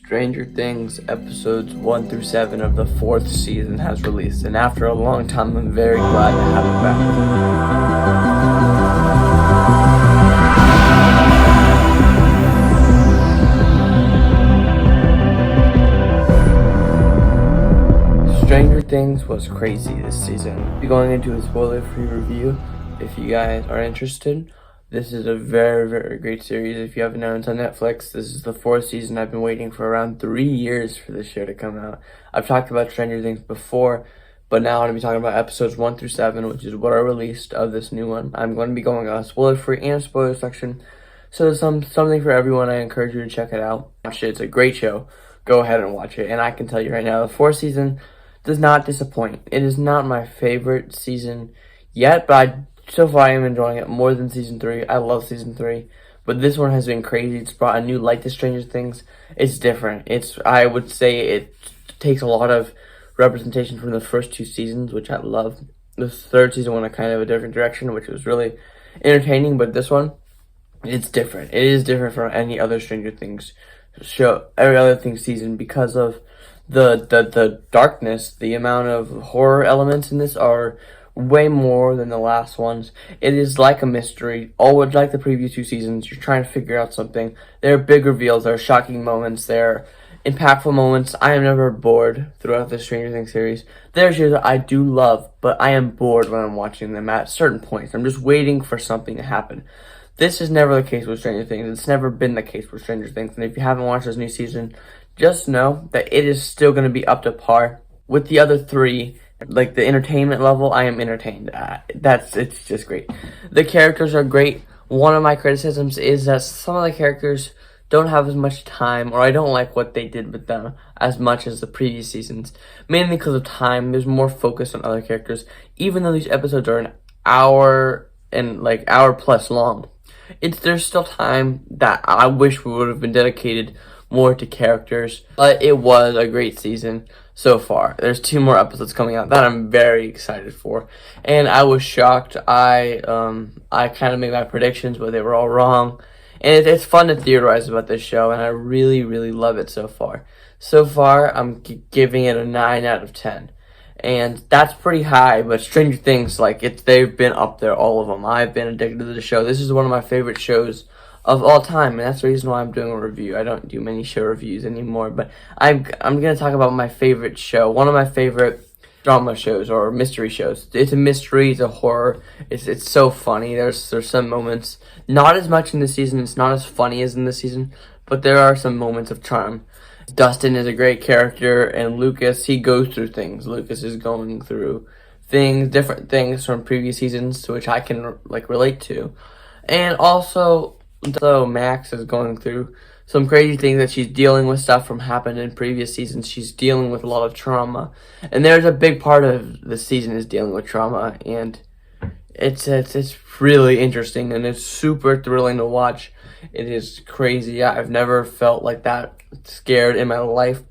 Stranger Things episodes 1 through 7 of the 4th season has released, and after a long time, I'm very glad to have it back. Stranger Things was crazy this season. I'll be going into a spoiler-free review if you guys are interested. This is a very, very great series. If you haven't known, it's on Netflix. This is the 4th season. I've been waiting for around 3 years for this show to come out. I've talked about Stranger Things before, but now I'm going to be talking about episodes 1 through 7, which is what are released of this new one. I'm going to be going spoiler-free and spoiler section. So there's something for everyone. I encourage you to check it out. Watch it. It's a great show. Go ahead and watch it. And I can tell you right now, the 4th season does not disappoint. It is not my favorite season yet, but so far I am enjoying it more than season 3. I love season 3, but this one has been crazy. It's brought a new light to Stranger Things. It's different. I would say it takes a lot of representation from the first 2 seasons, which I love. The 3rd season went a kind of a different direction, which was really entertaining, but this one, it's different. It is different from any other Stranger Things show, every other thing season, because of the darkness. The amount of horror elements in this are way more than the last ones. It is like a mystery. Always like the previous 2 seasons, you're trying to figure out something. There are big reveals, there are shocking moments, there are impactful moments. I am never bored throughout the Stranger Things series. There are shows that I do love, but I am bored when I'm watching them at certain points. I'm just waiting for something to happen. This is never the case with Stranger Things. It's never been the case with Stranger Things. And if you haven't watched this new season, just know that it is still going to be up to par with the other 3. Like, the entertainment level, I am entertained. It's just great. The characters are great. One of my criticisms is that some of the characters don't have as much time, or I don't like what they did with them as much as the previous seasons. Mainly because of time. There's more focus on other characters. Even though these episodes are an hour and hour plus long, there's still time that I wish we would have been dedicated more to characters. But it was a great season so far. There's 2 more episodes coming out that I'm very excited for, and I was shocked. I kind of made my predictions, but they were all wrong, and it's fun to theorize about this show, and I really, really love it so far. So far, I'm giving it a 9 out of 10, and that's pretty high. But Stranger Things, they've been up there, all of them. I've been addicted to the show. This is one of my favorite shows of all time, and that's the reason why I'm doing a review. I don't do many show reviews anymore, but I'm gonna talk about my favorite show, one of my favorite drama shows or mystery shows. It's a mystery, it's a horror. It's so funny. There's some moments, not as much in this season. It's not as funny as in this season, but there are some moments of charm. Dustin is a great character, and Lucas, he goes through things. Lucas is going through different things from previous seasons, to which I can relate to, and also. So Max is going through some crazy things that she's dealing with, stuff from happened in previous seasons. She's dealing with a lot of trauma, and there's a big part of the season is dealing with trauma, and it's really interesting, and it's super thrilling to watch. It is crazy. I've never felt like that scared in my life,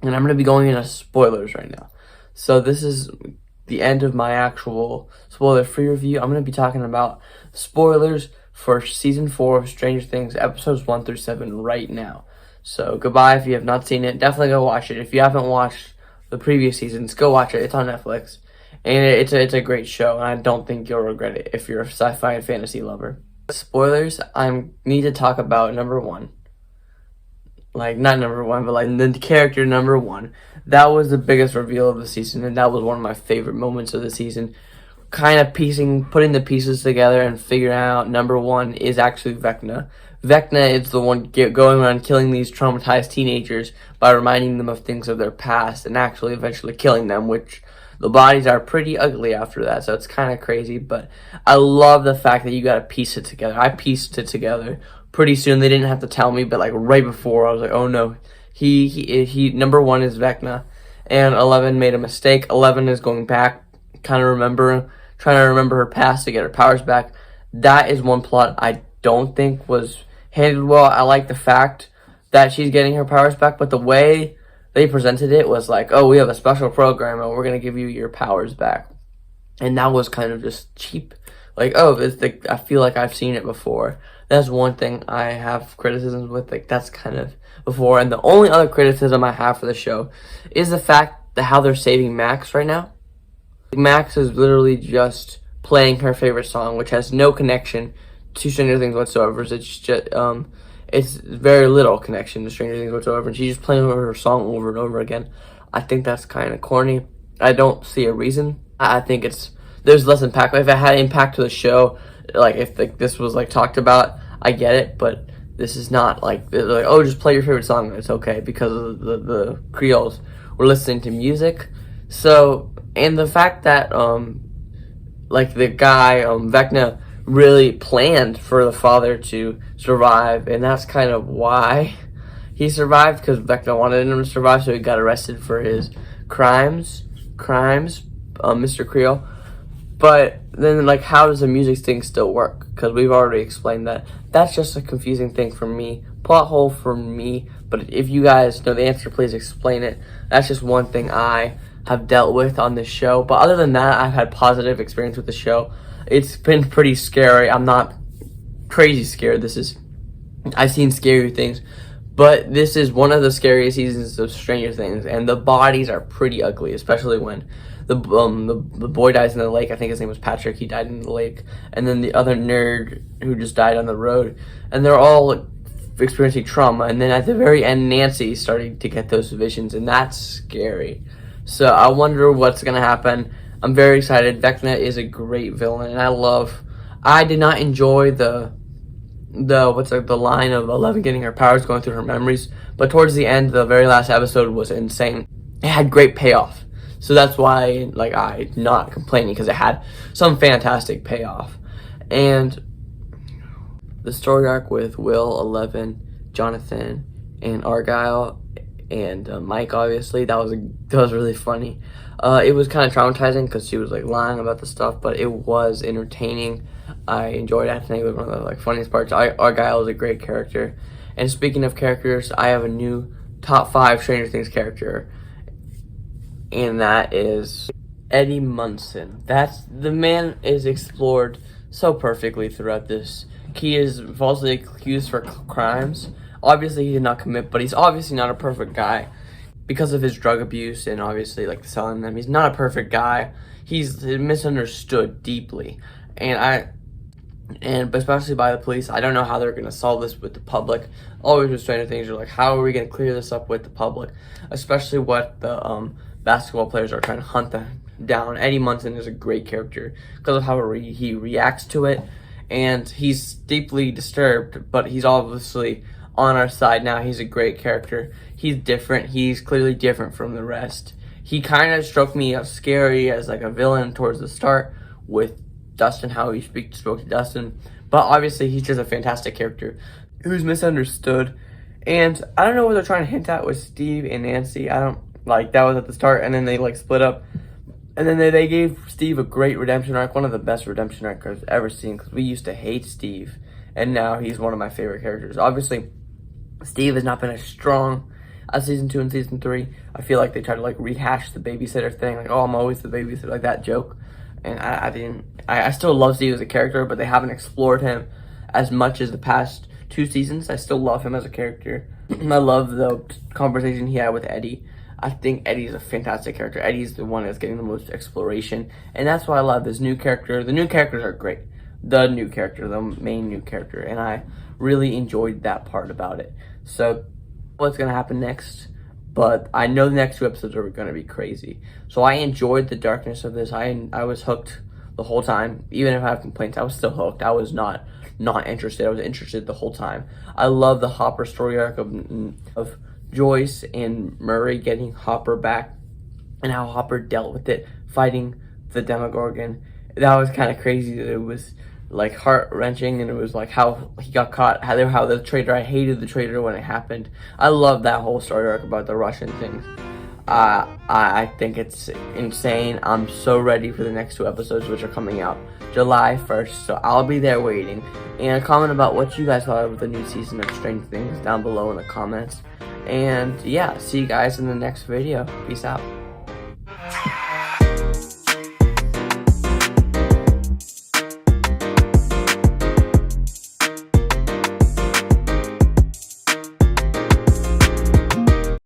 and I'm going to be going into spoilers right now. So this is the end of my actual spoiler-free review. I'm going to be talking about spoilers for season 4 of Stranger Things, episodes 1 through 7 right now. So goodbye if you have not seen it. Definitely go watch it. If you haven't watched the previous seasons, go watch it. It's on Netflix, and it's a great show, and I don't think you'll regret it if you're a sci-fi and fantasy lover. Spoilers, I need to talk about number 1. Not number 1, but the character number 1. That was the biggest reveal of the season, and that was one of my favorite moments of the season. Kind of putting the pieces together and figuring out number 1 is actually Vecna. Vecna is the one going around killing these traumatized teenagers by reminding them of things of their past and actually eventually killing them, which the bodies are pretty ugly after that, so it's kind of crazy. But I love the fact that you got to piece it together. I pieced it together pretty soon. They didn't have to tell me, but right before, I was like, oh no, he number 1 is Vecna, and 11 made a mistake. 11 is going back, trying to remember her past to get her powers back. That is one plot I don't think was handled well. I like the fact that she's getting her powers back, but the way they presented it was oh, we have a special program and we're going to give you your powers back. And that was kind of just cheap. I feel like I've seen it before. That's one thing I have criticisms with. That's kind of before. And the only other criticism I have for the show is the fact that how they're saving Max right now. Max is literally just playing her favorite song, which has no connection to Stranger Things whatsoever. It's just it's very little connection to Stranger Things whatsoever, and she's just playing her song over and over again. I think that's kind of corny. I don't see a reason. I think there's less impact. If it had impact to the show, like if this was like talked about, I get it, but this is not like oh, just play your favorite song. It's okay because of the Creoles were listening to music. So, and the fact that like the guy Vecna really planned for the father to survive, and that's kind of why he survived, because Vecna wanted him to survive, so he got arrested for his crimes, Mr. Creole. But then, like, how does the music thing still work? Because we've already explained that. That's just a confusing thing for me, plot hole for me. But if you guys know the answer, please explain it. That's just one thing I have dealt with on this show. But other than that, I've had positive experience with the show. It's been pretty scary. I'm not crazy scared. I've seen scary things, but this is one of the scariest seasons of Stranger Things, and the bodies are pretty ugly, especially when the boy dies in the lake. I think his name was Patrick. He died in the lake, and then the other nerd who just died on the road, and they're all experiencing trauma. And then at the very end, Nancy starting to get those visions, and that's scary. So I wonder what's gonna happen. I'm very excited. Vecna is a great villain, and I did not enjoy the line of Eleven getting her powers going through her memories, but towards the end, the very last episode was insane. It had great payoff, so that's why I'm not complaining, because it had some fantastic payoff. And the story arc with Will, Eleven, Jonathan, and Argyle, and Mike, obviously, that was really funny. It was kind of traumatizing because she was lying about the stuff, but it was entertaining. I enjoyed it. I think it was one of the funniest parts. Argyle is a great character. And speaking of characters, I have a new top 5 Stranger Things character, and that is Eddie Munson. The man is explored so perfectly throughout this. He is falsely accused for crimes. Obviously, he did not commit, but he's obviously not a perfect guy because of his drug abuse and obviously selling them. He's not a perfect guy. He's misunderstood deeply, and especially by the police. I don't know how they're gonna solve this with the public. Always with Stranger Things, you're how are we gonna clear this up with the public? Especially what the basketball players are trying to hunt them down. Eddie Munson is a great character because of how he reacts to it, and he's deeply disturbed, but he's obviously on our side now. He's a great character. He's different. He's clearly different from the rest. He kind of struck me as scary as a villain towards the start with Dustin, how he spoke to Dustin. But obviously he's just a fantastic character who's misunderstood. And I don't know what they're trying to hint at with Steve and Nancy. I don't that was at the start, and then they split up. And then they gave Steve a great redemption arc, one of the best redemption arcs I've ever seen, because we used to hate Steve, and now he's one of my favorite characters. Obviously, Steve has not been as strong as season 2 and season 3. I feel like they tried to rehash the babysitter thing, oh, I'm always the babysitter, that joke. And I still love Steve as a character, but they haven't explored him as much as the past 2 seasons. I still love him as a character. I love the conversation he had with Eddie. I think Eddie's a fantastic character. Eddie's the one that's getting the most exploration, and that's why I love this new character. The new characters are great. The main new character, and I really enjoyed that part about it. So what's gonna happen next? But I know the next 2 episodes are gonna be crazy. So I enjoyed the darkness of this. I was hooked the whole time. Even if I have complaints, I was still hooked. I was not interested. I was interested the whole time. I love the Hopper story arc of Joyce and Murray getting Hopper back, and how Hopper dealt with it, fighting the Demogorgon. That was kind of crazy. That it was heart-wrenching, and it was how he got caught, how the traitor, I hated the traitor when it happened. I love that whole story arc about the Russian things. I think it's insane. I'm so ready for the next 2 episodes, which are coming out July 1st, so I'll be there waiting. And comment about what you guys thought of the new season of Stranger Things down below in the comments. And yeah, see you guys in the next video. Peace out.